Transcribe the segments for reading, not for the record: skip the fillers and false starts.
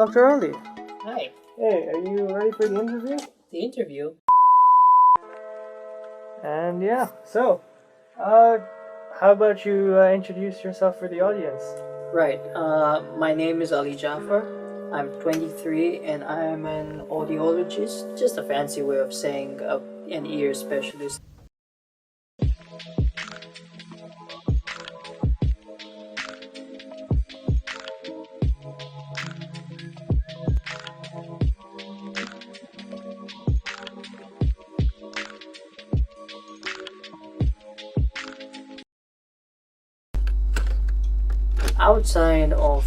Dr. Ali. Hi. Hey, are you ready for the interview? The interview? And yeah, so, how about you introduce yourself for the audience? Right. My name is Ali Jaffer. I'm 23 and I'm an audiologist, just a fancy way of saying an ear specialist. Outside of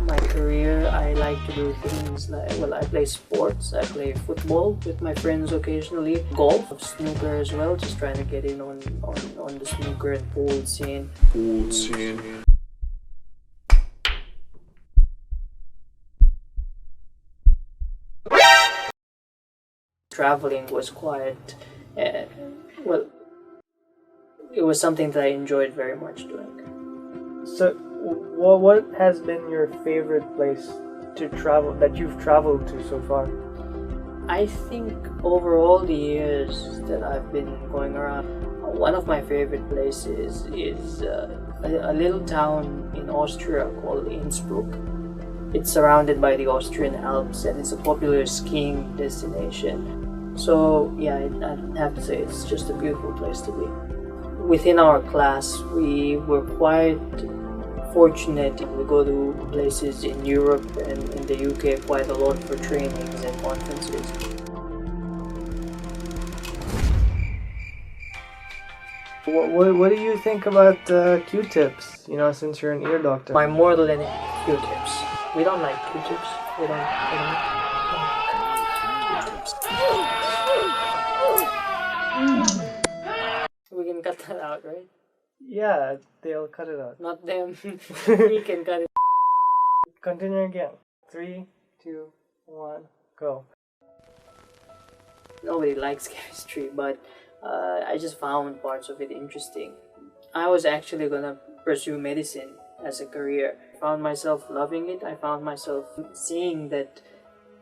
my career, I like to do things like, I play sports. I play football with my friends occasionally, golf, snooker as well, just trying to get in on the snooker and pool scene. Traveling was quite, well, it was something that I enjoyed very much doing. So, what has been your favorite place to travel that you've traveled to so far? I think over all the years that I've been going around, one of my favorite places is a little town in Austria called Innsbruck. It's surrounded by the Austrian Alps and it's a popular skiing destination. So yeah, I'd have to say it's just a beautiful place to be. Within our class, we were quite fortunate. We go to places in Europe and in the UK quite a lot for trainings and conferences. What do you think about Q-tips, since you're an ear doctor? My mortal enemy, Q-tips. We don't like Q-tips. We don't like Q-tips. We can cut that out, right? Yeah, they'll cut it out. Not them. We can cut it. Continue again. 3, 2, 1, go. Nobody likes chemistry, but I just found parts of it interesting. I was actually gonna pursue medicine as a career. I found myself loving it. I found myself seeing that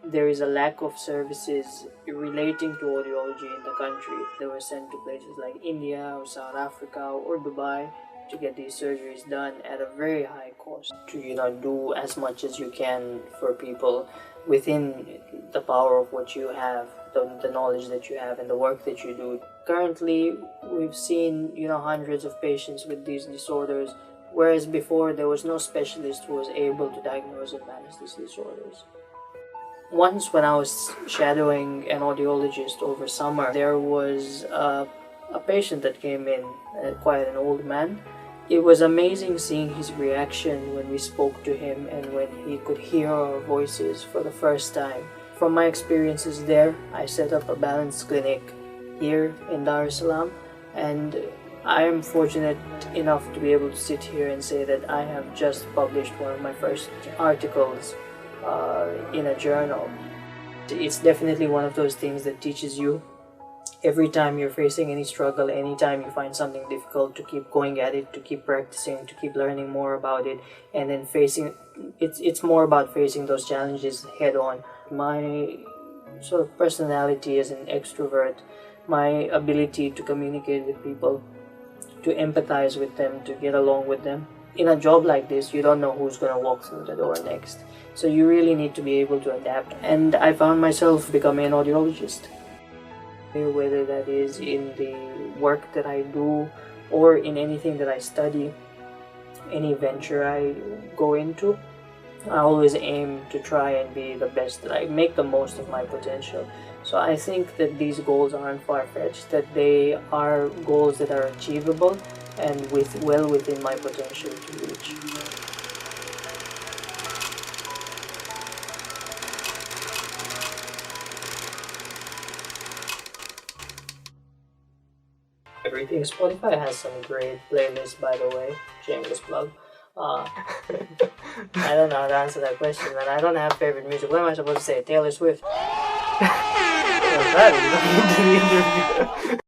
there is a lack of services relating to audiology in the country. They were sent to places like India or South Africa or Dubai to get these surgeries done at a very high cost. To do as much as you can for people within the power of what you have, the knowledge that you have and the work that you do. Currently, we've seen hundreds of patients with these disorders, whereas before there was no specialist who was able to diagnose and manage these disorders. Once when I was shadowing an audiologist over summer, there was a patient that came in, quite an old man. It was amazing seeing his reaction when we spoke to him and when he could hear our voices for the first time. From my experiences there, I set up a balance clinic here in Dar es Salaam, and I am fortunate enough to be able to sit here and say that I have just published one of my first articles in a journal. It's definitely one of those things that teaches you every time you're facing any struggle, anytime you find something difficult, to keep going at it, to keep practicing, to keep learning more about it, and then it's more about facing those challenges head on. My sort of personality as an extrovert, my ability to communicate with people, to empathize with them, to get along with them. In a job like this, you don't know who's going to walk through the door next. So you really need to be able to adapt. And I found myself becoming an audiologist. Whether that is in the work that I do or in anything that I study, any venture I go into, I always aim to try and be the best, that I make the most of my potential. So I think that these goals aren't far-fetched, that they are goals that are achievable and well within my potential to reach. Everything. Spotify has some great playlists, by the way. Shameless plug. I don't know how to answer that question, man. I don't have favorite music. What am I supposed to say? Taylor Swift. That is into the interview.